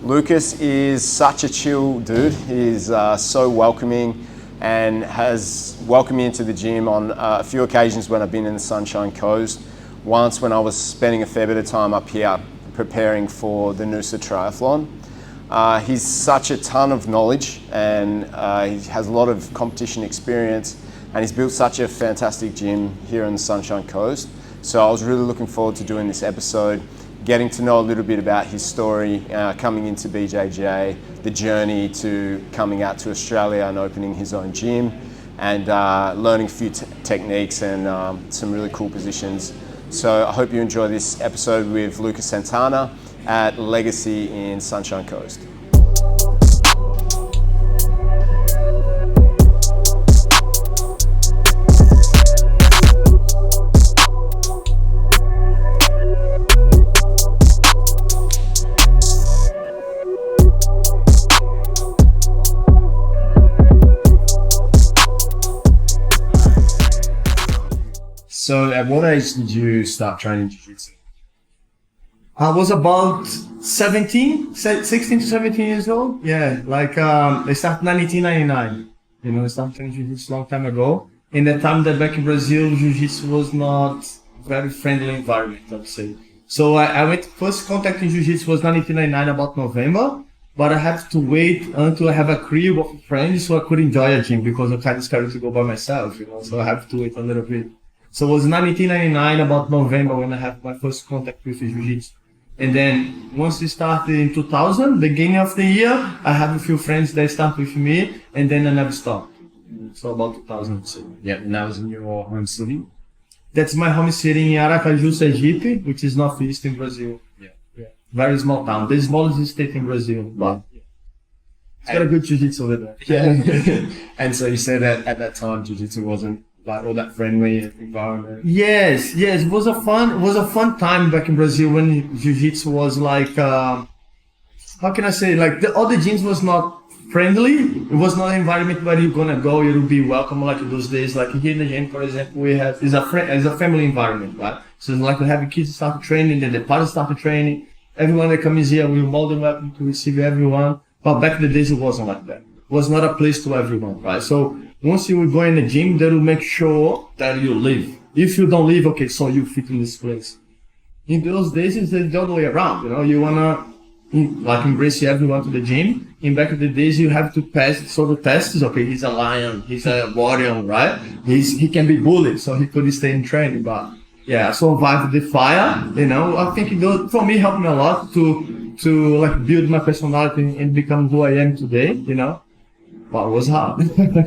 Lucas is such a chill dude. He's so welcoming and has welcomed me into the gym on a few occasions when I've been in the Sunshine Coast. Once when I was spending a fair bit of time up here preparing for the Noosa Triathlon. He's such a ton of knowledge and he has a lot of competition experience, and he's built such a fantastic gym here on the Sunshine Coast. So I was really looking forward to doing this episode, getting to know a little bit about his story, coming into BJJ, the journey to coming out to Australia and opening his own gym, and learning a few techniques and some really cool positions. So I hope you enjoy this episode with Lucas Santana at Legacy in Sunshine Coast. So at what age did you start training jiu-jitsu? I was about 16 to 17 years old. Yeah, I started in 1999. I started training jiu-jitsu a long time ago. In the time that back in Brazil, jiu-jitsu was not very friendly environment, I would say. So I went first contact in jiu-jitsu was 1999, about November. But I had to wait until I have a crew of friends so I could enjoy a gym, because I'm kind of scared to go by myself, So I have to wait a little bit. So it was 1999, about November, when I had my first contact with jiu-jitsu. And then once it started in 2000, beginning of the year, I have a few friends that started with me, and then I never stopped. So about 2000. Yeah, and that was in your home city? That's my home city in Aracaju, Sergipe, which is northeast in Brazil. Yeah. Very small town. The smallest state in Brazil, but it's got a good jiu-jitsu over there. Yeah. And so you said that at that time jiu-jitsu wasn't like all that friendly environment. Yes. It was a fun time back in Brazil when jiu-jitsu was like, how can I say, like all the gyms was not friendly. It was not an environment where you're gonna go, you'll be welcome like those days. Like here in the gym, for example, it's a family environment, right? So it's like we have kids start training, then the parents start training. Everyone that comes here, we're more than welcome to receive everyone. But back in the days, it wasn't like that. It was not a place to everyone, right? So once you will go in the gym, they will make sure that you live. If you don't live, okay, so you fit in this place. In those days, it's the other way around, You wanna embrace everyone to the gym. In back of the days, you have to pass the tests. Okay, he's a lion, he's a warrior, right? He can be bullied, so he could stay in training. But yeah, I survived the fire. I think it for me helped me a lot to like build my personality and become who I am today. But it was hard.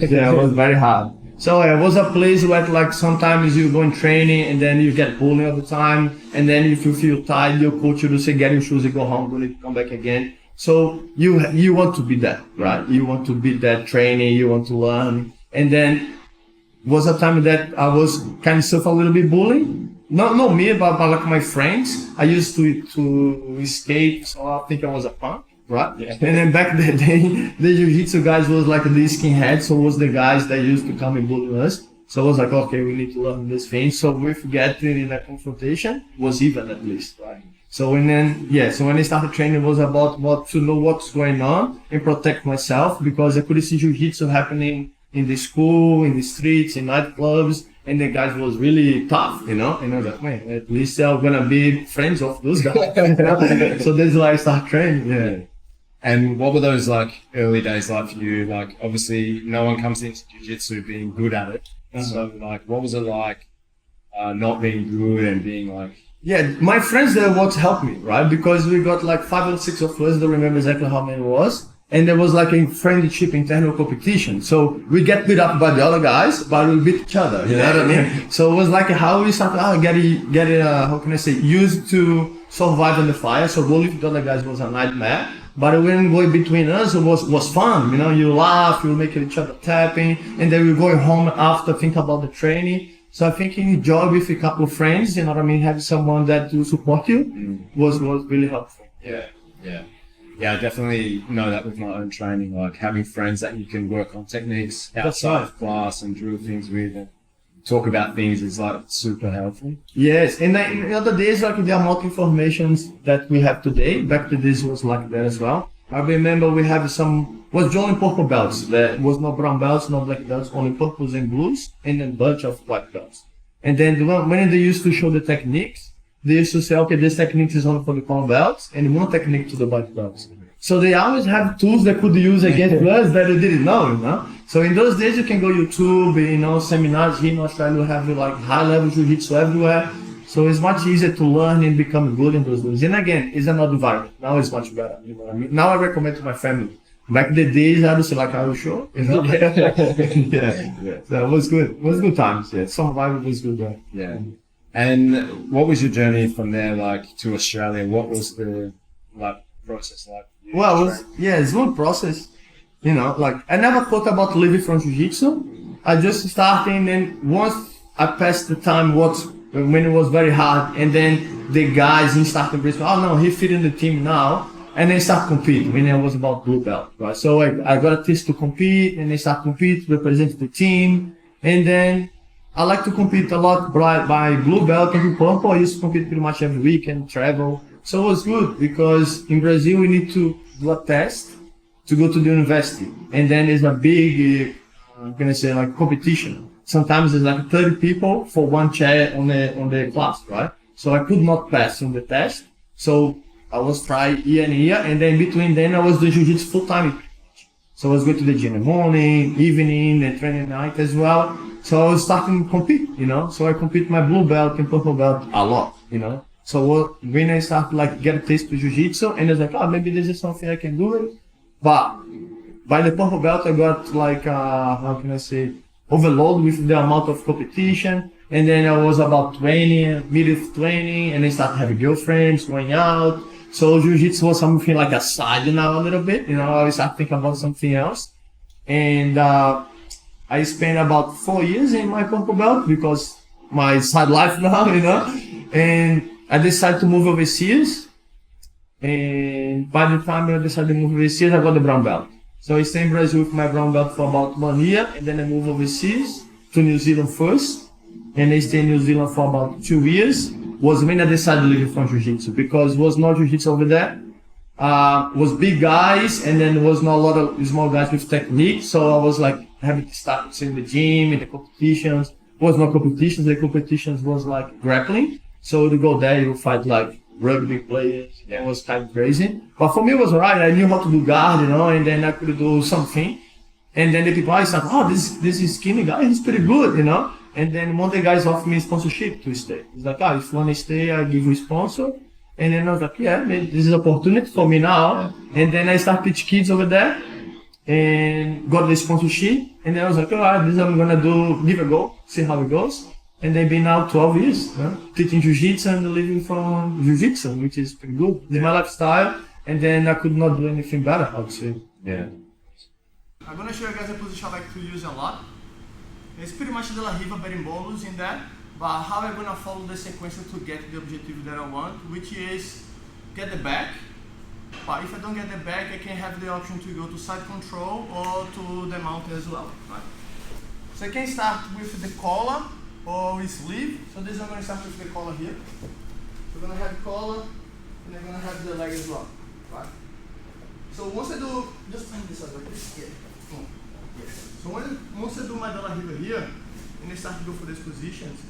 Yeah, it was very hard. So it was a place where like sometimes you go in training and then you get bullied all the time. And then if you feel tired, your coach will say, get your shoes and go home, don't need to come back again. So you want to be that, right? You want to be that training, you want to learn. And then was a time that I was kind of suffer a little bit bullying. Not me, but like my friends. I used to skate, so I think I was a punk. Right? Yeah. And then back in the day, the jiu-jitsu guys was like the skinheads, so was the guys that used to come and bully us. So I was like, okay, we need to learn this thing. So if getting in a confrontation, was even at least, right? So when I started training, it was about to know what's going on and protect myself, because I could see jiu-jitsu happening in the school, in the streets, in nightclubs, and the guys was really tough, And I was like, man, at least I'm gonna be friends of those guys. So that's why I started training. Yeah. And what were those like early days like for you? Like obviously no one comes into jiu-jitsu being good at it. So like what was it like not being good and being like... Yeah, my friends there what helped me, right? Because we got like 5 or 6 of us, don't remember exactly how many it was. And there was like a friendship internal competition. So we get beat up by the other guys, but we beat each other. You know what I mean? So it was like how we started how can I say, used to survive in the fire. So rolling with the other guys was a nightmare. But when going between us, it was fun. You laugh, you make each other tapping, and then we go home after, think about the training. So I think enjoy with a couple of friends, having someone that will support you was really helpful. Yeah, I definitely know that with my own training, like having friends that you can work on techniques outside of class and drill things with and talk about things is like super helpful. Yes, and in other days, like there are more informations that we have today. Back to this was like that as well. I remember we have was only purple belts. There was no brown belts, no black belts, only purples and blues, and a bunch of white belts. And then when they used to show the techniques, they used to say, okay, this technique is only for the brown belts, and one technique to the white belts. So they always have tools they could use against us that they didn't know, you know. So in those days, you can go YouTube, you know, seminars here in Australia, have like high-level jiu-jitsu everywhere. So it's much easier to learn and become good in those days. And again, it's another environment. Now it's much better, you know what I mean? Now I recommend to my family. Back in the days, I was like, are you sure? You know? Yeah. So it was good. It was good times, yeah. Some of it was good, right? Yeah. And what was your journey from there, like, to Australia? What was the, like, process like? Well, it's one process. You know, like, I never thought about leaving from jiu-jitsu. I just started, and then once I passed the time, when it was very hard, and then the guys started embracing, oh no, he fit in the team now, and then start competing when I was about blue belt, right? So I got a taste to compete, and then start compete, represent the team, and then I like to compete a lot by blue belt and purple. I used to compete pretty much every week and travel. So it was good because in Brazil we need to do a test to go to the university, and then it's a big, I'm gonna say like competition. Sometimes there's like 30 people for one chair on the class, right? So I could not pass on the test. So I was trying year and year, and then between then I was doing jiu-jitsu full time. So I was going to the gym in the morning, evening, and training at night as well. So I was starting to compete, you know. So I compete my blue belt and purple belt a lot, you know. So when I started like get a taste to jiu-jitsu, and I was like, oh, maybe this is something I can do it. But by the purple belt, I got like, how can I say, overload with the amount of competition. And then I was about 20, middle of 20, and I started having girlfriends, going out. So jiu-jitsu was something like a side now a little bit, you know, I started thinking about something else. And I spent about 4 years in my purple belt because my side life now, you know. And I decided to move overseas. And by the time I decided to move overseas, I got the brown belt. So I stayed in Brazil with my brown belt for about 1 year, and then I moved overseas to New Zealand first. And I stayed in New Zealand for about 2 years. Was when I decided to leave from jiu-jitsu because was no jiu-jitsu over there. Was big guys, and then was not a lot of small guys with technique. So I was like having to start in the gym, in the competitions. Was no competitions. The competitions was like grappling. So to go there, you fight like rugby players. It was kind of crazy. But for me, it was alright. I knew how to do guard, you know, and then I could do something. And then the people I said, oh, this is skinny guy, he's pretty good, you know. And then one of the guys offered me sponsorship to stay. He's like, oh, if you want to stay, I give you a sponsor. And then I was like, yeah, man, this is an opportunity for me now. And then I started teach kids over there and got the sponsorship. And then I was like, all right, this I'm going to do, give a go, see how it goes. And they've been now 12 years, teaching jiu-jitsu and living from jiu-jitsu, which is pretty good. It's my lifestyle. And then I could not do anything better, I would say. Yeah. I'm going to show you guys a position I like to use a lot. It's pretty much Dela riva berimbolos in that, but how I'm going to follow the sequence to get the objective that I want, which is get the back. But if I don't get the back, I can have the option to go to side control or to the mount as well. Right? So I can start with the collar or with sleeve. So this I'm going to start with the collar here. So I'm going to have collar and I'm going to have the leg as well. Right? So once I do, just turn this over here. So once I do my Dela riva here, and I start to go for these positions,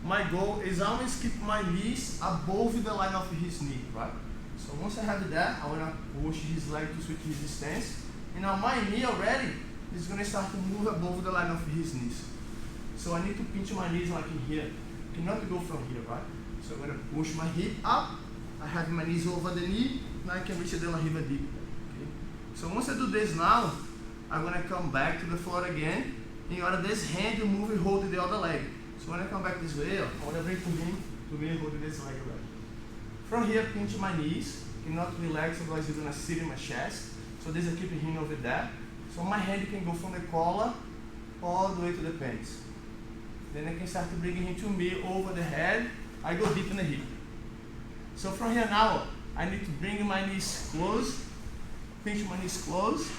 my goal is always keep my knees above the line of his knee, right? So once I have that, I want to push his leg to switch his stance. And now my knee already is going to start to move above the line of his knees. So I need to pinch my knees like in here. I cannot go from here, right? So I'm going to push my hip up. I have my knees over the knee. Now I can reach the Dela riva deep. Okay? So once I do this now, I'm going to come back to the floor again. In order this hand to move and hold the other leg. So when I come back this way, I want to bring to me hold this leg already. From here, pinch my knees. Cannot relax, otherwise you're going to sit in my chest. So this I keep him over there. So my hand can go from the collar all the way to the pants. Then I can start to bring him to me over the head. I go deep in the hip. So from here now, I need to bring my knees close, pinch my knees close,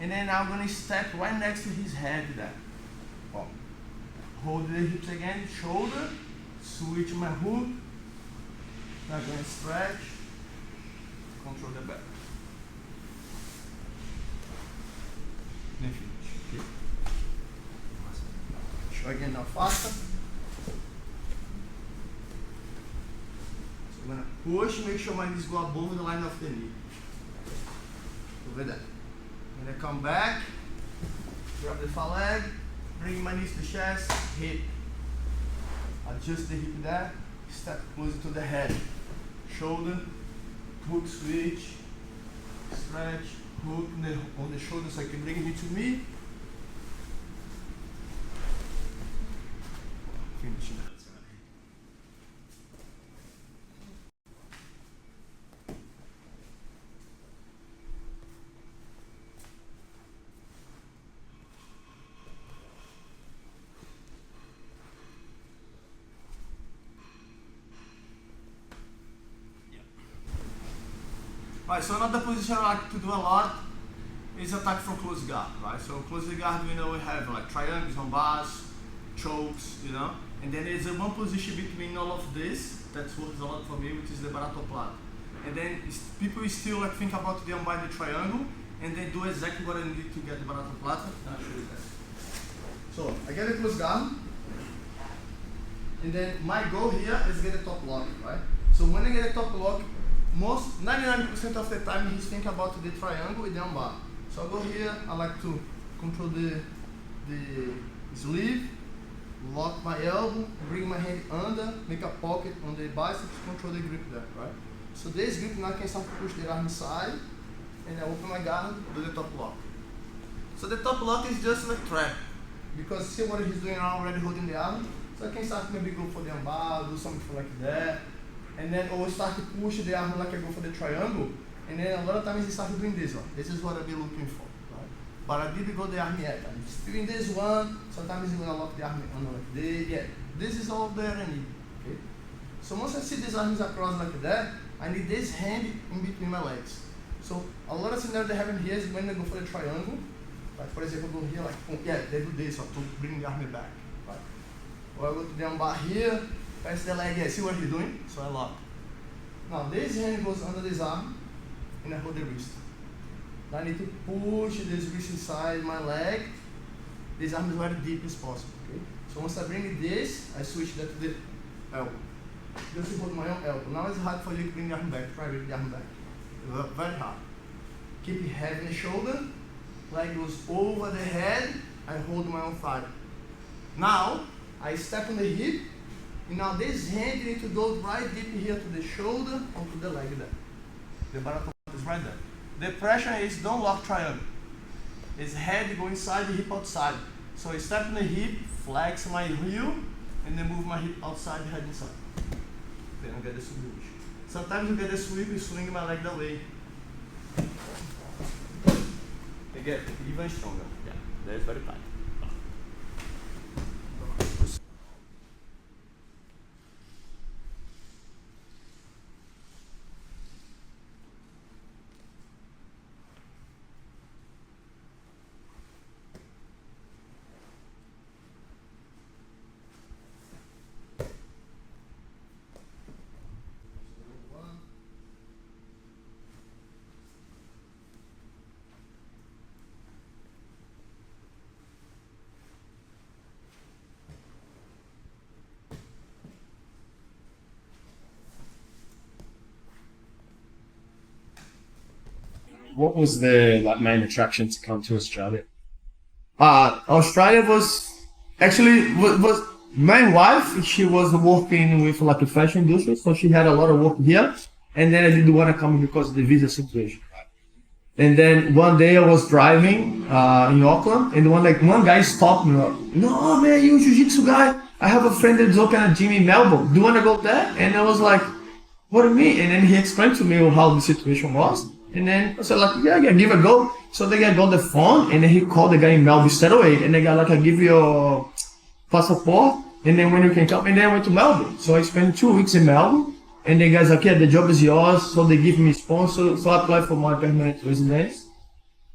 and then I'm going to step right next to his head there. hold the hips again, shoulder, switch my hook, now going to stretch, control the back. Then finish. Okay. Show again now faster. So I'm going to push, make sure my knees go above the line of the knee. Over that. I'm going to come back, grab the far leg, bring my knees to chest, hip. Adjust the hip there, step closer to the head. Shoulder, hook switch, stretch, hook on the shoulder so I can bring it to me. Finishing that. Right, so another position I like to do a lot is attack from close guard, right? So close guard, we have like triangles, on bars, chokes, and then there's one position between all of this that works a lot for me, which is the Baratoplata. And then people still like think about the by the triangle, and they do exactly what I need to get the Baratoplata. I'll show you that. So I get a close guard, and then my goal here is get a top lock, right? So when I get a top lock, 99% of the time he's thinking about the triangle with the armbar. So I go here, I like to control the sleeve, lock my elbow, bring my hand under, make a pocket on the biceps, control the grip there, right? So this grip now I can start to push the arm inside, and I open my guard, do the top lock. So the top lock is just a trap, because see what he's doing now, already holding the arm. So I can start to maybe go for the armbar, do something like that. And then or start to push the arm like I go for the triangle, and then a lot of times he started doing this one. This is what I've been looking for, right? But I didn't go the arm yet. I'm still in this one. Sometimes he's gonna lock the arm on like this. Yeah, this is all there I need. Okay. So once I see these arms across like that, I need this hand in between my legs. So a lot of scenarios they have in here is when they go for the triangle. Like for example, go here like yeah, they do this to bring the arm back, right? Or I go to the armbar here. Press the leg here, see what he's doing? So I lock. Now this hand goes under this arm, and I hold the wrist. Now I need to push this wrist inside my leg. This arm is very deep as possible, okay? So once I bring this, I switch that to the elbow. Just hold my own elbow. Now it's hard for you to bring the arm back, try to bring the arm back. Very hard. Keep it heavy in the shoulder, leg goes over the head, I hold my own thigh. Now, I step on the hip, and now this hand you need to go right deep here to the shoulder or to the leg there. The Baratoplata is right there. The pressure is don't lock triangle. It's head go inside, the hip outside. So I step on the hip, flex my heel, and then move my hip outside, head inside. Then I get the sweep. Sometimes you get the sweep, you swing my leg that way. You get even stronger. Yeah, that's very tight. What was the main attraction to come to Australia? Australia was actually was my wife. She was working with like the fashion industry, so she had a lot of work here. And then I didn't want to come because of the visa situation. And then one day I was driving in Auckland, and one guy stopped me. Like, no man, you jiu-jitsu guy. I have a friend that's opening a gym in Melbourne. Do you want to go there? And I was like, what do you mean? And then he explained to me how the situation was. And then I said like, yeah, give it a go. So the guy got the phone, and then he called the guy in Melbourne straight away. And the guy like, I give you your passport, and then when you can come. And then I went to Melbourne. So I spent 2 weeks in Melbourne. And the guy's like, yeah, the job is yours. So they give me sponsor. So I applied for my permanent residence.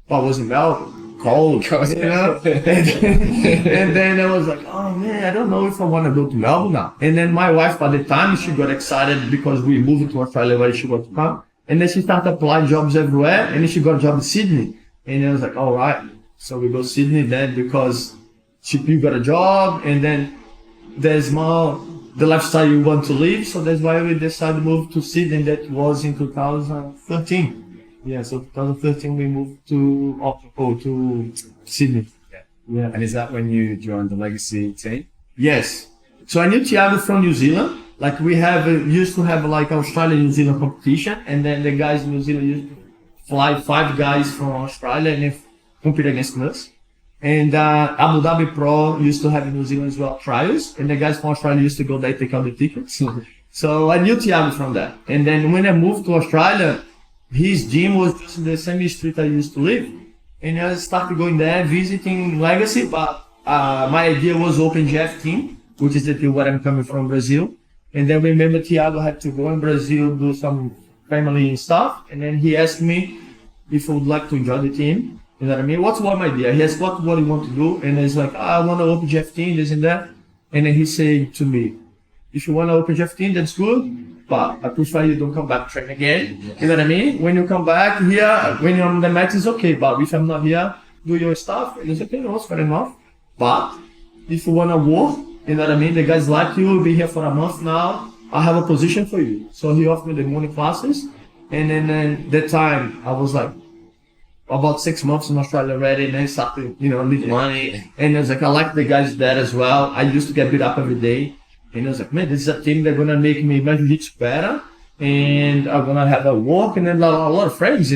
But I was in Melbourne. cold, you know. And then I was like, oh man, I don't know if I want to go to Melbourne now. And then my wife, by the time she got excited because we moved to Australia where she got to come, and then she started applying jobs everywhere, and then she got a job in Sydney. And I was like, all right, so we go Sydney then because you got a job, and then there's more the lifestyle you want to live. So that's why we decided to move to Sydney. That was in 2013. Yeah, so 2013 we moved to Sydney. Yeah. And is that when you joined the Legacy team? Yes. So I knew Thiago from New Zealand. Like we used to have like Australia New Zealand competition, and then the guys in New Zealand used to fly 5 guys from Australia and then compete against us. And Abu Dhabi Pro used to have in New Zealand as well trials, and the guys from Australia used to go there take out the tickets. So I knew Thiago from that. And then when I moved to Australia, his gym was just in the same street I used to live. And I started going there, visiting Legacy, but my idea was open GF team, which is the team where I'm coming from, Brazil. And then remember Thiago had to go in Brazil, do some family stuff. And then he asked me if I would like to join the team. You know what I mean? What's my idea? He asked what you want to do. And it's like, I want to open GF team, this and that. And then he said to me, if you want to open GF team, that's good. But I prefer you don't come back train again. You know what I mean? When you come back here, when you're on the mat, it's okay. But if I'm not here, do your stuff. And it's okay, no, it's fair enough. But if you want to work, you know what I mean? The guys like you, will be here for a month now. I have a position for you. So he offered me the morning classes. And then that time, I was like, about 6 months in Australia already, and then started, need money. And I was like, I like the guys there as well. I used to get beat up every day. And I was like, man, this is a team that's gonna make me my jiu-jitsu better, and I'm gonna have a walk and then a lot of friends,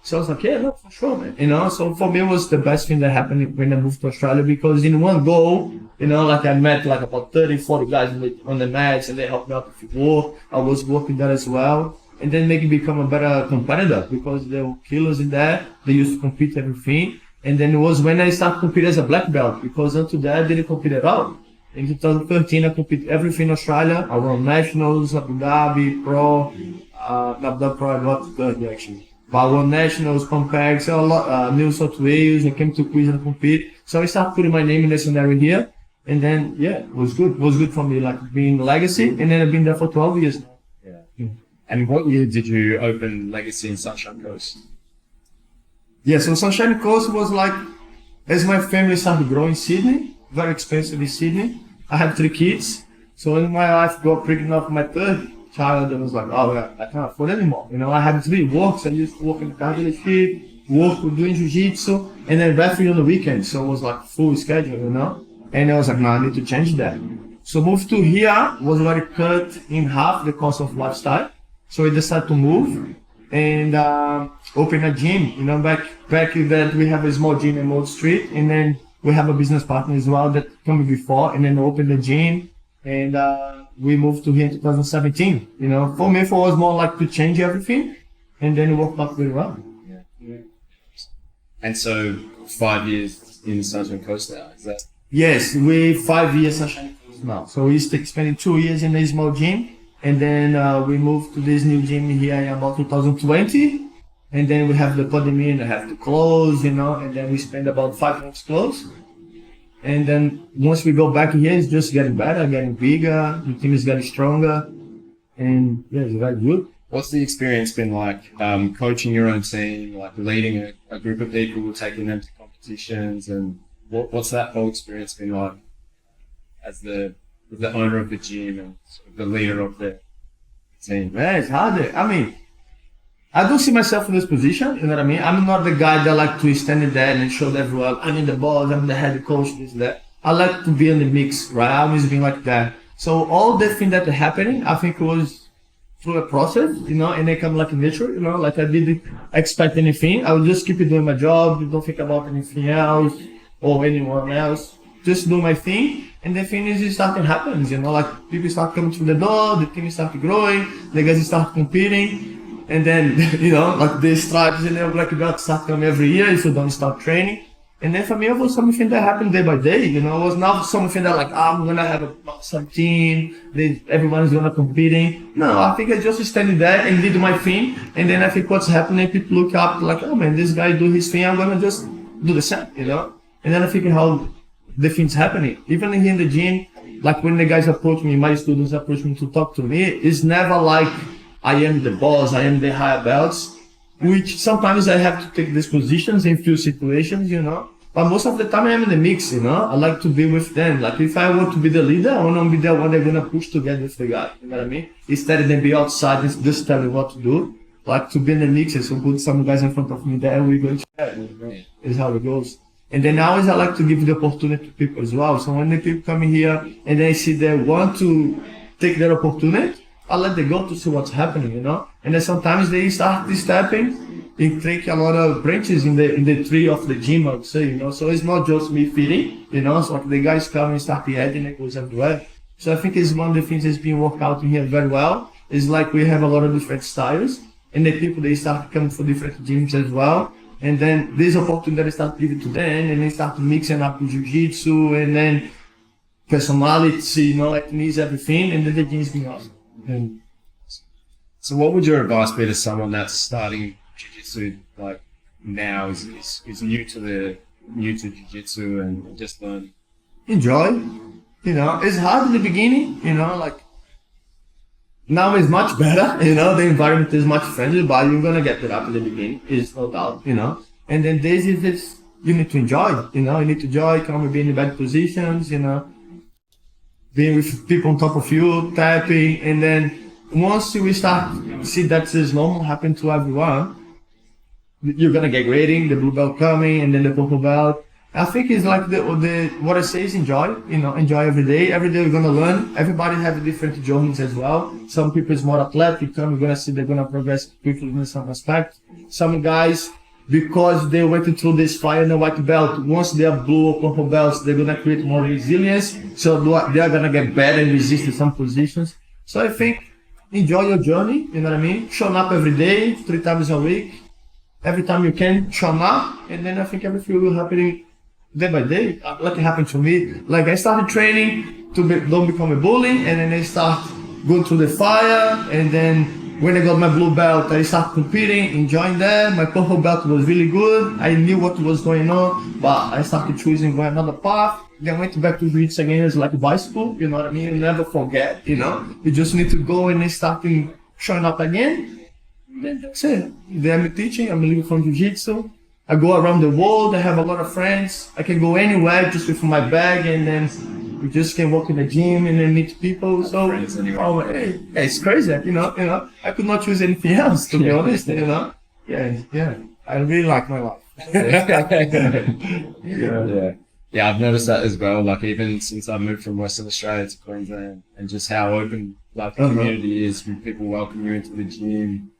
So I was like, yeah, no, for sure, man. So for me, it was the best thing that happened when I moved to Australia, because in one go, like I met like about 30, 40 guys on the mats, and they helped me out with work. I was working there as well. And then make me become a better competitor, because there were killers in there. They used to compete everything. And then it was when I started competing as a black belt, because until that I didn't compete at all. In 2013, I competed everything in Australia. I won nationals, Abu Dhabi Pro, Abu Dhabi Pro, I got third actually. But I won nationals, compacts, a lot, New South Wales. I came to Queensland to compete. So I started putting my name in the scenario here. And then, yeah, it was good. It was good for me, like being Legacy. And then I've been there for 12 years now. Yeah. And what year did you open Legacy in Sunshine Coast? Yeah, so Sunshine Coast was like, as my family started growing in Sydney, very expensive in Sydney. I had 3 kids. So when my wife got pregnant with my 3rd child, I was like, oh, yeah, I can't afford anymore. I had 3 works. I used to work in the car dealership, work with doing jiu-jitsu, and then referee on the weekend. So it was like full schedule, And I was like, no, I need to change that. So moved to here was already cut in half the cost of lifestyle. So we decided to move and open a gym. Back that we have a small gym in Old Street, and then we have a business partner as well that came before, and then opened the gym, and we moved to here in 2017. For me, it was more like to change everything, and then it worked out very well. Yeah. And so 5 years in Sunshine Coast now, is that? Yes, we 5 years Sunshine Coast now. So we spending 2 years in a small gym. And then we moved to this new gym here in about 2020. And then we have the pandemic and I have to close, and then we spend about 5 months closed. And then once we go back here, it's just getting better, getting bigger, the team is getting stronger. And yeah, it's very good. What's the experience been like coaching your own team, like leading a group of people, taking them to competitions, and what's that whole experience been like as the owner of the gym and sort of the leader of the team? Yeah, it's harder. I don't see myself in this position, you know what I mean? I'm not the guy that like to stand there and show everyone, I'm in the boss, I'm the head coach, this, that. I like to be in the mix, right? I always been like that. So all the things that are happening, I think it was through a process, and they come like nature, like I didn't expect anything. I would just keep doing my job, don't think about anything else or anyone else. Just do my thing, and the thing is, it started happening, like people start coming through the door, the team started growing, the guys start competing, and then, like the stripes and the black belt start coming every year if you don't start training. And then for me, it was something that happened day by day, it was not something that like, I'm gonna have some team, everyone's gonna competing. No, I think I just standing there and did my thing, and then I think what's happening, people look up like, oh man, this guy do his thing, I'm gonna just do the same, you know? And then I think how the things happening. Even here in the gym, like when the guys approach me, my students approach me to talk to me, it's never like I am the boss, I am the higher belts, which sometimes I have to take these positions in few situations, you know. But most of the time I'm in the mix, you know. I like to be with them. Like if I want to be the leader, I want to be the one they're gonna push together with the guy. You know what I mean? Instead of them be outside and just telling what to do. Like to be in the mix and so put some guys in front of me there and we're going to share, you know? Is how it goes. And then always I like to give the opportunity to people as well. So when the people come in here and they see they want to take their opportunity, I let them go to see what's happening, you know. And then sometimes they start stepping. It take a lot of branches in the tree of the gym, I would say, you know. So it's not just me feeding, you know. So like the guys come and start adding, it goes everywhere. So I think it's one of the things that's been worked out in here very well. Is like we have a lot of different styles, and the people they start coming for different gyms as well. And then this opportunity start giving to them, and they start mixing up with jiu-jitsu and then personality, you know, like needs everything, and then the gym's been awesome. And so what would your advice be to someone that's starting jiu-jitsu like now is new to jiu-jitsu and just learn? Enjoy, you know. It's hard in the beginning, you know, like now it's much better, you know, the environment is much friendly, but you're gonna get it up in the beginning, it's no doubt, you know. And then this is this, you need to enjoy, you know, you need to enjoy, come and be in bad positions, you know, being with people on top of you, tapping, and then once you start see that is normal, happen to everyone, you're gonna get grading, the blue belt coming, and then the purple belt. I think it's like the what I say is enjoy, you know, enjoy every day. Every day you're gonna learn. Everybody have different journeys as well. Some people is more athletic, you're gonna see they're gonna progress quickly in some aspect. Some guys, because they went through this fire in the white belt, once they have blue or purple belts, they're gonna create more resilience. So they're gonna get better and resist in some positions. So I think enjoy your journey, you know what I mean? Show up every day, 3 times a week. Every time you can, show up, and then I think everything will happen day by day. Like it happened to me. Like I started training to don't become a bully, and then I start going through the fire, and then when I got my blue belt, I started competing, enjoying that. My purple belt was really good. I knew what was going on, but I started choosing going another path. Then went back to jiu-jitsu again as like a bicycle, you know what I mean? You never forget, you know? You just need to go and then starting showing up again. Then that's it. Then I'm teaching, I'm living from jiu-jitsu. I go around the world, I have a lot of friends. I can go anywhere just with my bag, and then we just can walk in the gym and then meet people. So hey, it's crazy, you know. I could not choose anything else, to be honest, you know. Yeah. I really like my life. Yeah, I've noticed that as well. Like even since I moved from Western Australia to Queensland, and just how open like the community is, when people welcome you into the gym,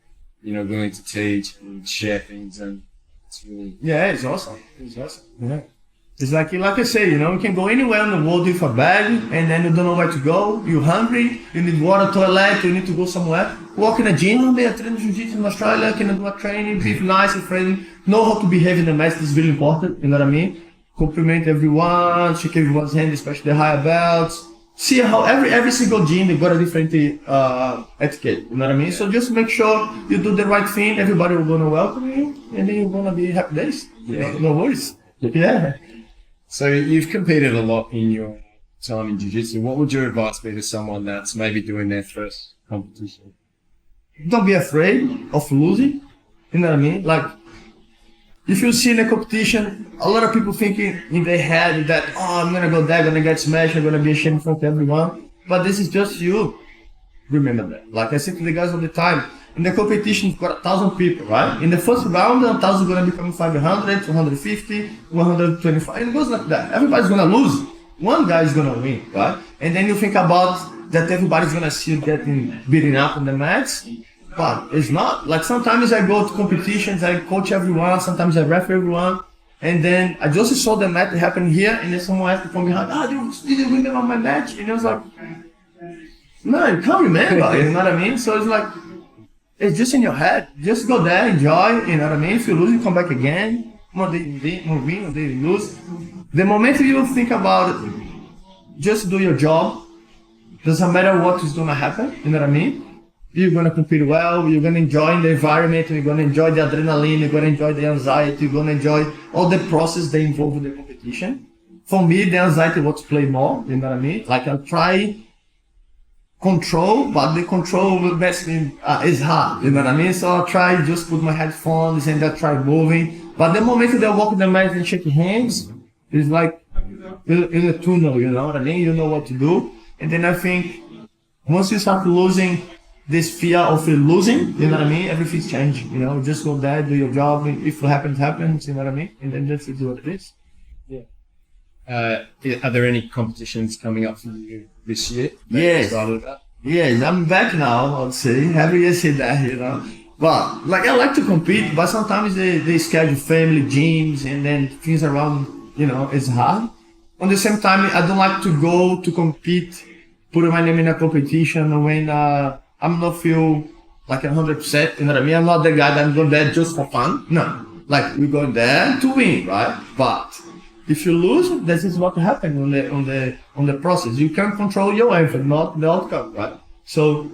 you know, willing to teach and share things, and it's really it's awesome. Yeah. It's like I say, you know, you can go anywhere in the world with a bag, and then you don't know where to go. You're hungry, you need water, toilet, you need to go somewhere. Walk in a gym, I train jiu-jitsu in Australia, can do a training, be nice and friendly, know how to behave in the match. This is really important, you know what I mean? Compliment everyone, shake everyone's hand, especially the higher belts. See how every single gym they got a different etiquette, you know what I mean? So just make sure you do the right thing, everybody will gonna welcome you, and then you're gonna be happy days. Yeah. No worries. Yeah. So you've competed a lot in your time in jiu-jitsu. What would your advice be to someone that's maybe doing their first competition? Don't be afraid of losing, you know what I mean? Like, if you see in a competition, a lot of people thinking in their head that, I'm gonna go there, gonna get smashed, I'm gonna be ashamed in front of everyone. But this is just you. Remember that. Like I say to the guys all the time, in the competition, you've got 1,000 people, right? In the first round, 1,000 gonna become 500, 250, 125, and it goes like that. Everybody's gonna lose. One guy is gonna win, right? And then you think about that everybody's gonna see you getting beaten up in the match. But it's not. Like sometimes I go to competitions, I coach everyone, sometimes I ref everyone, and then I just saw the match happen here, and then someone asked me from behind, did you remember my match? And I was like, no, you can't remember, you know what I mean? So it's like, it's just in your head. Just go there, enjoy, you know what I mean? If you lose, you come back again. More day you lose. The moment you think about it, just do your job. Doesn't matter what is gonna happen, you know what I mean? you're gonna compete well, you're gonna enjoy the environment, you're gonna enjoy the adrenaline, you're gonna enjoy the anxiety, you're gonna enjoy all the process that involve in the competition. For me, the anxiety was to play more, you know what I mean? Like I try control, but the control basically is hard, you know what I mean? So I try just put my headphones and I try moving. But the moment that I walk in the mat and shake hands, it's like in a tunnel, you know what I mean? You know what to do. And then I think once you start losing this fear of losing, you know what I mean? Everything's changed, you know? Just go there, do your job. If it happens, happens, you know what I mean? And then just do what it is. Yeah. Are there any competitions coming up for you this year? Yes. Yes, I'm back now, I would say. Every year I say that, you know. But, like, I like to compete, but sometimes they schedule family gyms and then things around, you know, it's hard. On the same time, I don't like to go to compete, put my name in a competition when I'm not feel like 100%, you know what I mean? I'm not the guy that I'm going there just for fun. No. Like, we're going there to win, right? But if you lose, this is what happens on the process. You can control your effort, not the outcome, right? So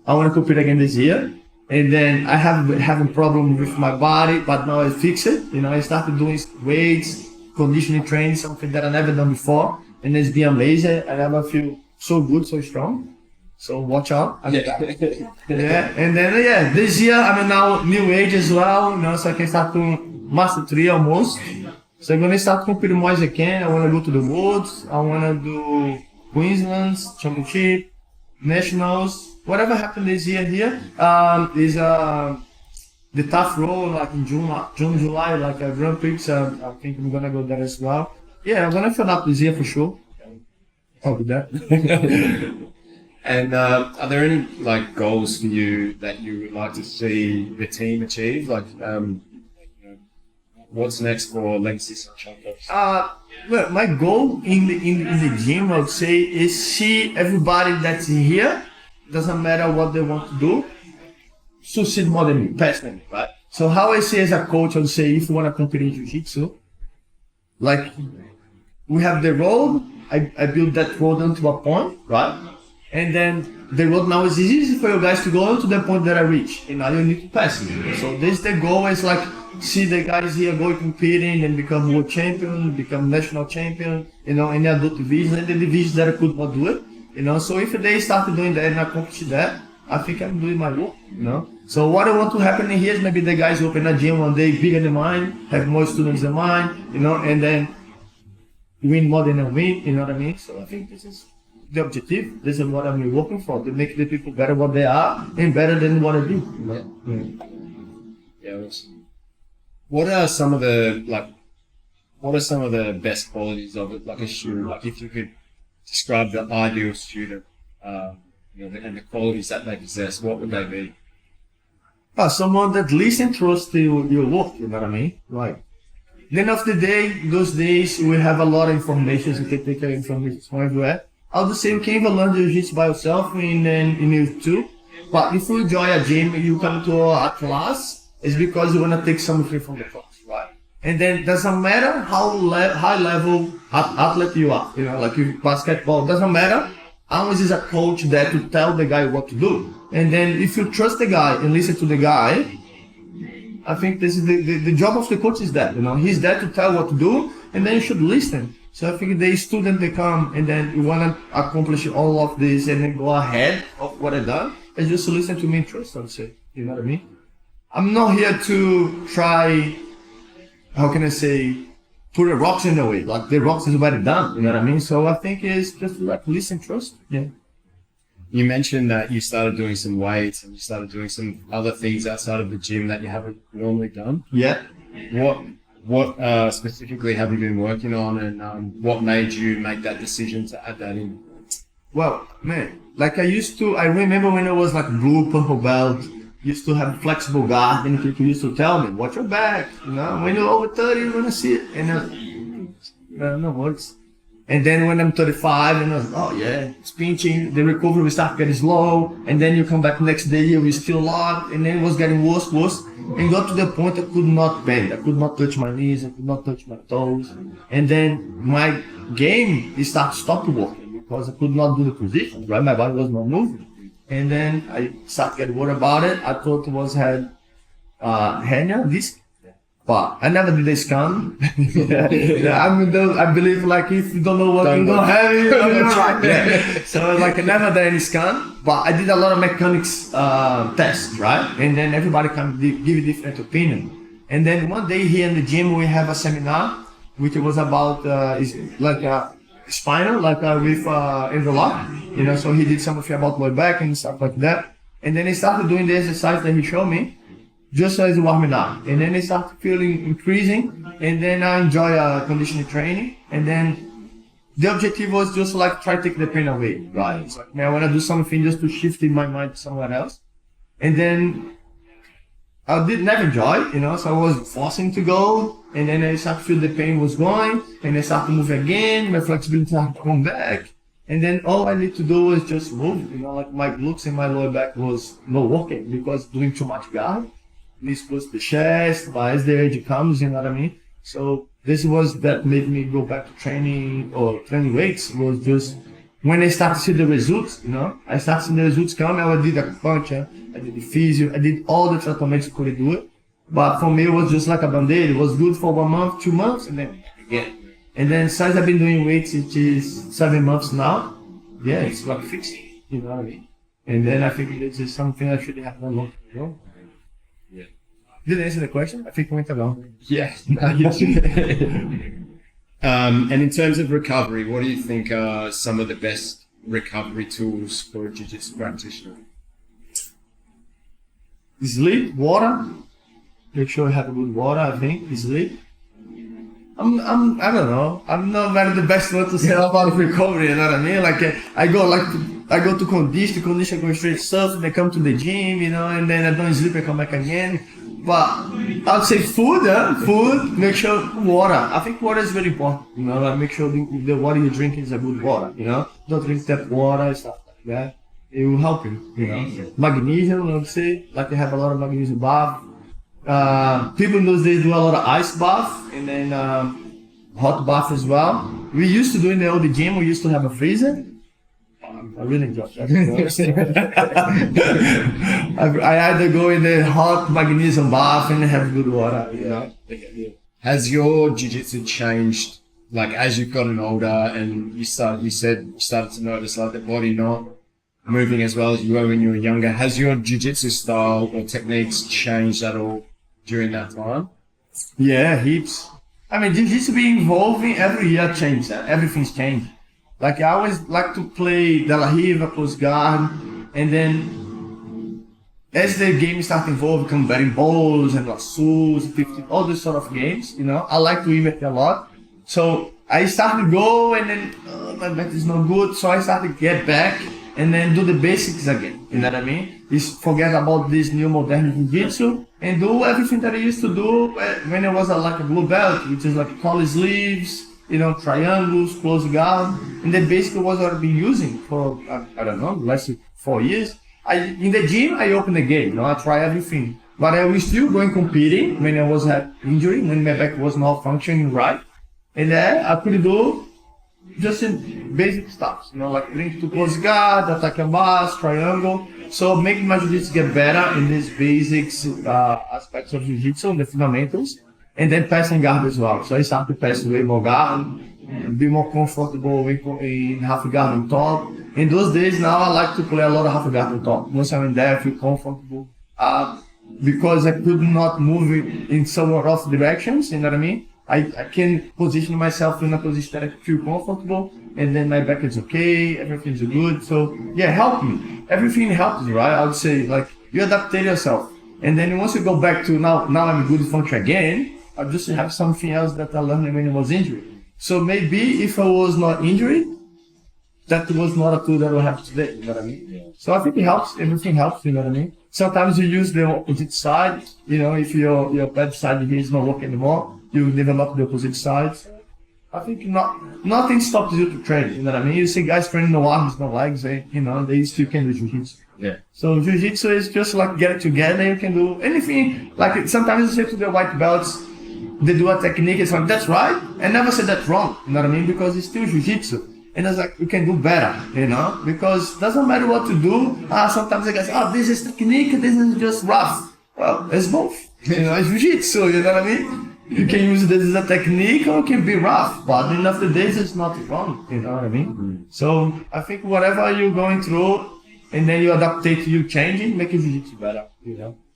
I want to compete again this year, and then I have having problem with my body, but now I fix it. You know, I started doing weights, conditioning training, something that I never done before, and it's been amazing. I never feel so good, so strong. So watch out. Yeah, and then this year I'm now new age as well. You know, so I can start to master 3 almost. So I'm gonna start competing more as I can. I wanna go to the Worlds. I wanna do Queensland Championship, Nationals. Whatever happened this year here is the tough road like in June, July, like a Grand Prix. I think I'm gonna go there as well. Yeah, I'm gonna fill up this year for sure. I'll be there. And are there any like goals for you that you would like to see the team achieve? Like, what's next for Legacy Sunshine Coast? Well, my goal in the gym, I would say, is see everybody that's here, doesn't matter what they want to do, succeed more than me, best than me, right? So how I say as a coach, I would say if you want to compete in Jiu-Jitsu, like we have the road, I build that road onto a point, right? And then the road now is easy for you guys to go to the point that I reach, and now you need to pass me. So this the goal is like see the guys here go competing and become world champion, become national champion, you know, in the adult division and the divisions that I could not do it, you know. So if they start doing that and accomplish that, I think I'm doing my work, you know. So what I want to happen here is maybe the guys open a gym one day bigger than mine, have more students than mine, you know, and then win more than I win, you know what I mean? So I think this is the objective. This is what I'm working for, to make the people better what they are and better than what I do. Yeah, awesome. What are some of the best qualities of it, like a student? Like if you could describe the ideal student, and the qualities that they possess, what would they be? Someone that listens and trusts your work, you know what I mean? Right. Then of the day, those days we have a lot of information, you can take information from everywhere. I would say you can even learn Jiu-Jitsu by yourself in YouTube. But if you join a gym, you come to a class, it's because you want to take something from the class, right? And then doesn't matter how high level athlete you are, you know, like you basketball, doesn't matter. Always is a coach there to tell the guy what to do. And then if you trust the guy and listen to the guy, I think this is the job of the coach is that, you know, he's there to tell what to do, and then you should listen. So I think the student they come and then you want to accomplish all of this and then go ahead of what I done, and just listen to me and trust, I would say. You know what I mean? I'm not here to try, how can I say, put the rocks in the way. Like the rocks is already done, you know what I mean? So I think it's just like listen, trust. Yeah. You mentioned that you started doing some weights and you started doing some other things outside of the gym that you haven't normally done. Yeah. What specifically have you been working on, and what made you make that decision to add that in? Well, man, like I remember when I was like blue, purple belt, used to have flexible guard, and people used to tell me, watch your back, you know, when you're over 30, you're gonna see it. And no words. And then when I'm 35, and I was, oh yeah, it's pinching, the recovery will start getting slow, and then you come back next day, you will still locked, and then it was getting worse, and got to the point I could not bend, I could not touch my knees, I could not touch my toes, and then my game stopped working because I could not do the position, right? My body was not moving. And then I started getting worried about it. I thought it was had hernia disc, but I never did a scan. I believe like if you don't know what you don't have it, right. So like I never did any scan, but I did a lot of mechanics tests, right? And then everybody can give a different opinion. And then one day here in the gym we have a seminar, which was about is like a spinal, like with envelope, you know. So he did something about my back and stuff like that. And then he started doing the exercise that he showed me, just as warming up. And then I started feeling increasing, and then I enjoy conditioning training. And then the objective was just like try to take the pain away, right? It's like, man, I want to do something just to shift in my mind somewhere else. And then I did never enjoy, you know, so I was forcing to go, and then I started to feel the pain was going, and I started to move again, my flexibility started to come back, and then all I need to do was just move, you know, like my glutes and my lower back was not working because doing too much guard. This was the chest, but as the age comes, you know what I mean? So this was that made me go back to training or training weights, was just when I started to see the results, you know, I started seeing the results come. I did acupuncture, I did the physio, I did all the treatments I could do it. But for me, it was just like a band-aid. It was good for 1 month, 2 months, and then again. And then since I've been doing weights, it is 7 months now. Yeah, it's like fixed, you know what I mean? And then I think this is something I should have done long ago. Yeah. Did I answer the question? I think it went along. Yeah. And in terms of recovery, what do you think are some of the best recovery tools for a jiu-jitsu practitioner? Sleep, water. Make sure you have a good water, I think. Sleep. I don't know. I'm not very the best one to say about recovery, you know what I mean? Like I go to condition, go straight surf, then come to the gym, you know, and then I don't sleep, I come back again. But I would say food, food, make sure water. I think water is very important, you know, like make sure the water you drink is a good water, you know. Don't drink tap water, stuff like that. It will help you, you know. Magnesium, I would say, like they have a lot of magnesium bath. People in those days do a lot of ice bath and then hot bath as well. We used to do in the old gym, we used to have a freezer. I really enjoy that. I either go in the hot magnesium bath and have good water, you know. Has your jiu-jitsu changed, like as you've gotten older and you started to notice like the body not moving as well as you were when you were younger? Has your jiu-jitsu style or techniques changed at all during that time? Yeah, heaps. I mean, jiu-jitsu being evolving every year changed. Everything's changed. Like I always like to play Dela riva, close guard, and then as the game starts evolving, come berimbolos and lassos, 50, all these sort of games, you know. I like to imitate a lot. So I started to go and then my back is not good, so I started to get back and then do the basics again, you know what I mean? Is forget about this new modern jiu-jitsu and do everything that I used to do when I was like a blue belt, which is like collar sleeves, you know, triangles, close guard, and that basically was what I've been using for, I don't know, last 4 years. In the gym, I opened the game, you know, I try everything. But I was still going competing when I was had injury, when my back was not functioning right. And then I could do just in basic stuff, you know, like link to close guard, attack and bars, triangle. So making my jiu-jitsu get better in these basics aspects of jiu-jitsu, the fundamentals. And then passing guard as well. So I started to pass way more guard, be more comfortable in half guard on top. In those days now I like to play a lot of half guard on top. Once I'm in there I feel comfortable. Because I could not move in somewhere else directions, you know what I mean? I can position myself in a position that I feel comfortable, and then my back is okay, everything's good. So yeah, help me. Everything helps you, right? I would say like you adapt yourself. And then once you go back to now I'm good function again, I just have something else that I learned when I was injured. So maybe if I was not injured, that was not a tool that I have today, you know what I mean? Yeah. So I think it helps, everything helps, you know what I mean? Sometimes you use the opposite side, you know, if your bad side here is not working anymore, you develop the opposite side. I think nothing stops you to train, you know what I mean? You see guys training no arms, no legs, you know, they still can do jiu-jitsu. Yeah. So jiu-jitsu is just like get it together, you can do anything. Like sometimes you say to the white belts, they do a technique, it's like, that's right. I never said that's wrong, you know what I mean? Because it's still jiu-jitsu. And I was like, we can do better, because it doesn't matter what to do. Sometimes the guys, this is technique, this is just rough. Well, it's both. It's jiu-jitsu, you know what I mean? You can use this as a technique or it can be rough, but at the end of the day, it's not wrong, you know what I mean? Mm-hmm. So I think whatever you're going through, and then you adapt to you changing, make your jiu-jitsu better,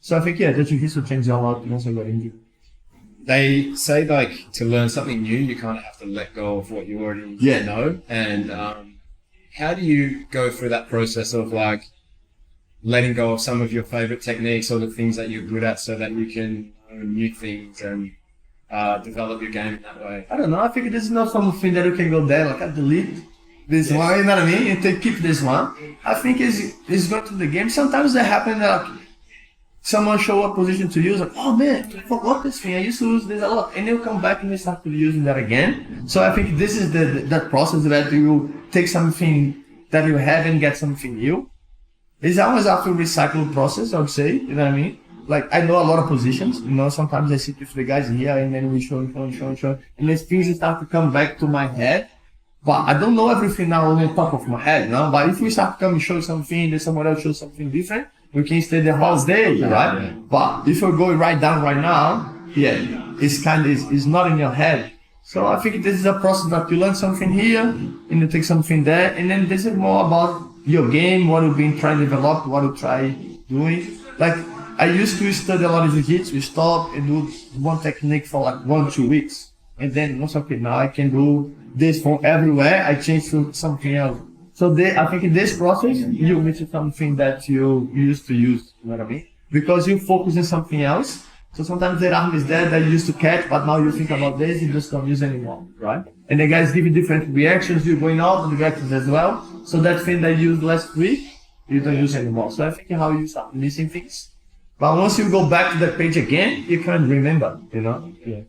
So I think, the jiu-jitsu changed a lot once I got injured. They say like to learn something new, you kind of have to let go of what you already know. And how do you go through that process of like letting go of some of your favorite techniques or the things that you're good at so that you can learn new things and develop your game in that way? I don't know. I think this is not something that you can go there, like I delete this one, you know what I mean? And keep this one. I think it's going to the game. Sometimes they happen that someone show a position to use, like, oh man, I forgot this thing. I used to use this a lot. And they'll come back and they start to using that again. So I think this is that process that you take something that you have and get something new. It's always after recycle process, I would say, you know what I mean? Like, I know a lot of positions, sometimes I sit with the guys here and then we show. And these things start to come back to my head. But I don't know everything now on the top of my head, But if we start to come and show something, then someone else shows something different, we can stay the whole day, right? Yeah. But if you're going right down right now, it's not in your head. So I think this is a process that you learn something here, and you take something there, and then this is more about your game, what you've been trying to develop, what you try doing. Like, I used to study a lot of jiu-jitsu, we stop and do one technique for like 1-2 weeks. And then, now I can do this from everywhere, I change to something else. So I think in this process, you miss something that you used to use, you know what I mean? Because you focus on something else. So sometimes the arm is there that you used to catch, but now you think about this, you just don't use anymore, right? And the guys give you different reactions, you're going out on the reactions as well. So that thing that you used last week, you don't use anymore. So I think how you start missing things. But once you go back to that page again, you can't remember, Yeah.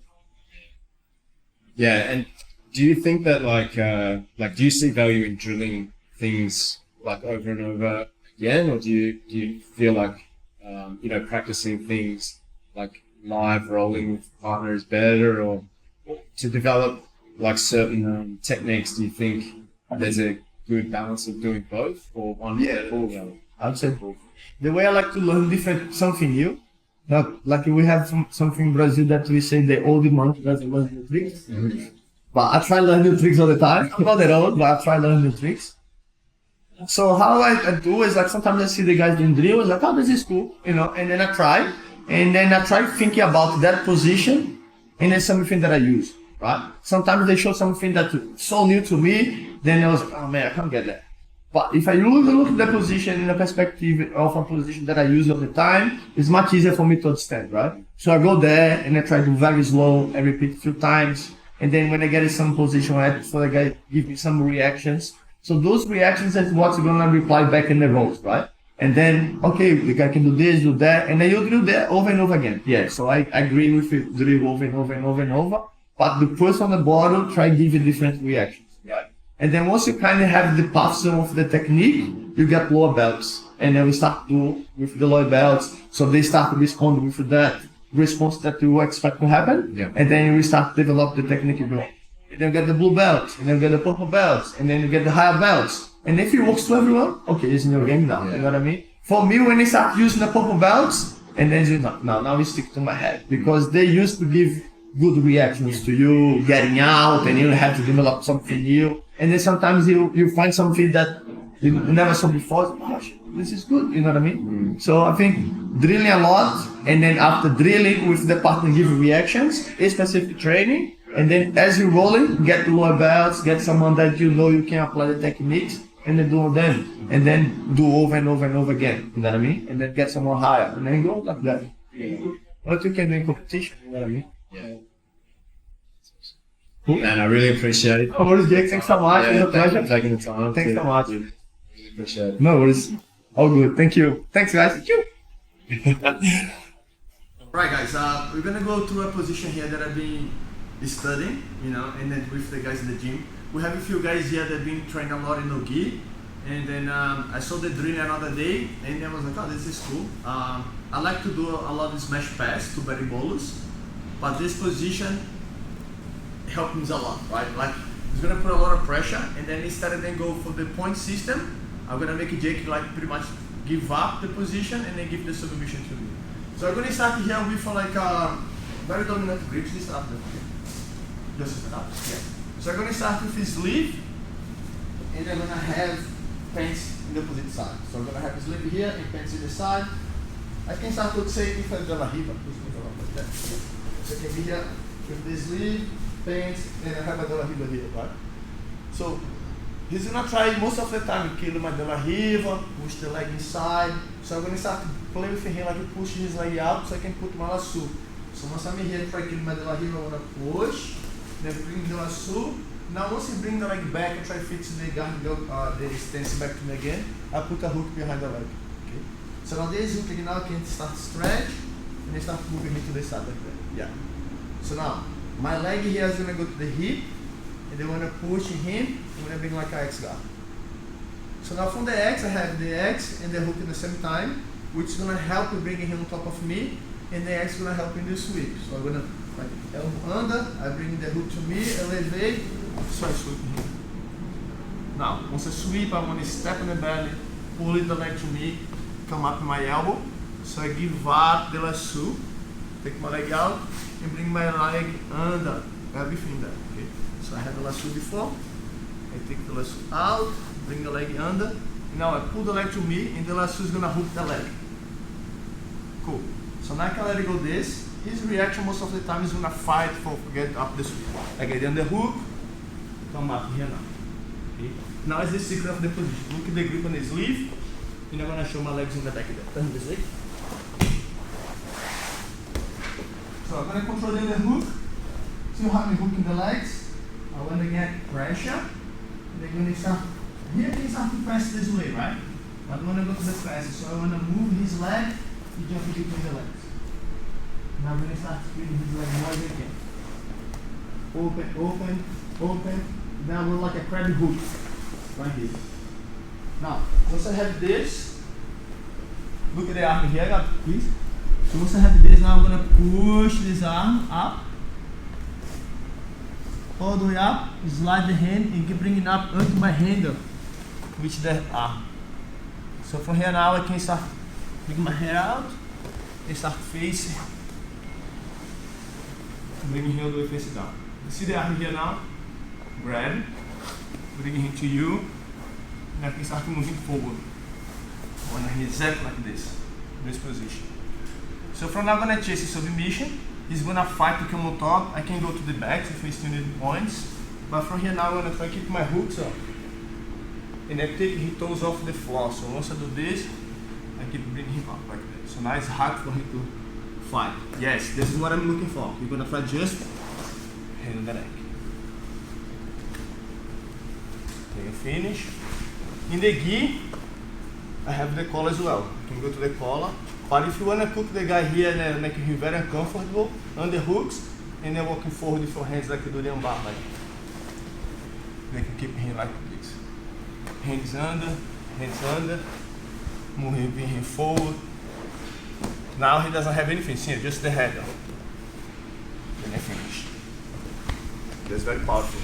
Yeah, and do you think that do you see value in drilling things like over and over again, or do you feel like practicing things like live rolling with partner is better, or to develop like certain techniques? Do you think there's a good balance of doing both, or one? Yeah, I'd say both. The way I like to learn something new. Like we have something in Brazil that we say the old monk doesn't learn new tricks. Mm-hmm. But I try to learn new tricks all the time. I'm not that old, but I try to learn new tricks. So how I do is like sometimes I see the guys doing drills, like, oh, this is cool, and then I try. And then I try thinking about that position and then something that I use, right? Sometimes they show something that's so new to me, then I was like, oh man, I can't get that. But if I look at the position in the perspective of a position that I use all the time, it's much easier for me to understand, right? So I go there and I try to do very slow and repeat a few times. And then when I get in some position, so the guy give me some reactions. So those reactions is what's gonna reply back in the rolls, right? And then, okay, the guy can do this, do that, and then you drill that over and over again. Yeah, so I agree with it, drill over and over and over and over. But the person on the bottom try to give you different reactions, right? And then once you kind of have the paths of the technique, you get lower belts. And then we start to do with the lower belts. So they start to respond with that response that you expect to happen. Yeah. And then we start to develop the technique you do. And then you get the blue belts, and then you get the purple belts, and then you get the higher belts. And if it works to everyone, okay, it's in your game now. Yeah. You know what I mean? For me, when I start using the purple belts, and then now we stick to my head. Because they used to give good reactions to you getting out, and you have to develop something new. And then sometimes you find something that you never saw before. Gosh, this is good, you know what I mean? Mm. So I think drilling a lot, and then after drilling with the partner give reactions, specific training, and then as you're rolling, get the lower belts, get someone that you can apply the techniques, and then do them, and then do over and over and over again, you know what I mean? And then get someone higher, and then go like that. Yeah. What you can do in competition, you know what I mean? Yeah. Cool. Man, I really appreciate it. No worries, Jake. Thanks so much. Yeah, it's a pleasure. Thanks for taking the time. Thanks so much. Really appreciate it. No worries. All good. Thank you. Thanks, guys. Thank you. Right, guys. We're gonna go to a position here that I've been studying, and then with the guys in the gym. We have a few guys here that have been training a lot in no-gi, and then I saw the drill another day, and I was like, oh, this is cool. I like to do a lot of smash pass to berimbolos, but this position helped me a lot, right? Like It's gonna put a lot of pressure, and then instead of then go for the point system, I'm gonna make Jake like pretty much give up the position and then give the submission to me. So I'm gonna start here with like a very dominant grip. Just start just start. Yeah. So I'm gonna start with his sleeve, and I'm gonna have pants in the opposite side. So I'm gonna have his sleeve here and pants in the side. I can start to say if I'm Dela riva, like that. So I can be here with the sleeve, pants, and I have a Dela riva here, right? So he's gonna try most of the time kill my Dela riva, push the leg inside. So I'm gonna start to play with him like push his leg out so I can put my lasso. So once I'm here try kill my Dela riva, I'm gonna push, then bring the lasso. Now once you bring the leg back and try to fix the guard, the stance back to me again, I put a hook behind the leg. Okay. So now this hook again, now I can start stretch and then start moving it to the side like that. Yeah. So now my leg here is gonna go to the hip, and then when I push him, I'm gonna bring like a X guard. So now from the X, I have the X and the hook at the same time, which is gonna help me bringing him on top of me, and the X is gonna help in the sweep. So I'm gonna like elbow under, I bring the hook to me, elevate, so I sweep him. Now, once I sweep, I'm gonna step on the belly, pull it the leg to me, come up my elbow. So I give up the lasso, take my leg out, and bring my leg under, everything there. Okay. So I had the lasso before, I take the lasso out, bring the leg under, and now I pull the leg to me, and the lasso is gonna hook the leg. Cool. So now I can let it go this. His reaction most of the time is gonna fight for get up the sweep. I get on the hook, come up here now. Okay. Now is the secret of the position. Look at the grip on the sleeve, and I'm gonna show my legs in the back there. Turn this leg. So I'm gonna control the hook. So you have the hook in the legs. I want to get pressure. They're gonna start here. Can start to press this way, right? I don't want to go to the press, so I want to move his leg. He jump between the legs. Now I'm gonna start spinning his leg more as I can. Open, open, open. Now we're like a crab hook right here. Now once I have this, look at the arm here, please. So once I have this, now I'm gonna push this arm up, all the way up, slide the hand and bring it up onto my handle, which the arm. So from here now I can start bring my head out and start facing, bringing him all the way face down. You see the arm here now? Grab it, bringing him to you, and I can start moving forward. When I exactly like this position. So from now I'm gonna chase his submission. He's gonna fight to come on top. I can go to the back if we still need points. But from here now I'm gonna try to keep my hooks up. And I take his toes off the floor. So once I do this, I keep bringing him up like that. So now it's hard for him to fight. Yes, this is what I'm looking for. We're gonna fight just hand on the neck. Take a finish. In the gi, I have the collar as well. You can go to the collar. But if you want to cook the guy here and make him very uncomfortable, on the hooks, and then walking forward with your hands like you do the armbar, like they can keep him like this. Hands under, moving him forward. Now he doesn't have anything, see, just the head. Then I finish. That's very powerful.